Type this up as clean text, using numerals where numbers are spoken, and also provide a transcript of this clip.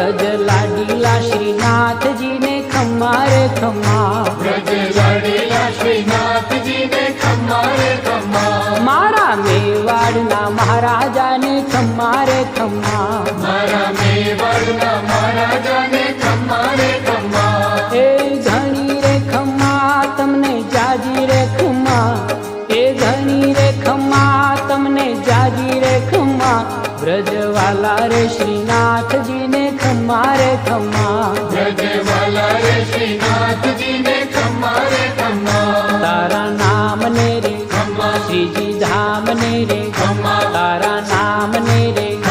ब्रज लाडीला श्रीनाथ जी ने खम्मा रे खम्मा, ब्रज लाडीला श्रीनाथ जी ने खम्मा रे खम्मा, मारा मेवाड़ना महाराजा ने खम्मा रे खम्मा, मारा मेवाड़ना महाराजा ने खम्मा रे खम्मा, ए घणी रे खम्मा तमने जाजी रे खम्मा, ए घणी रे खम्मा तमने जाजी रे खम्मा, ब्रजवाला रे श्रीनाथ जी ने खम्मा रे खम्मा, ब्रजवाला रे श्रीनाथ जी ने खम्मा रे खम्मा, तारा नाम ने रे खम्मा, श्रीजी धाम ने रे खम्मा, तारा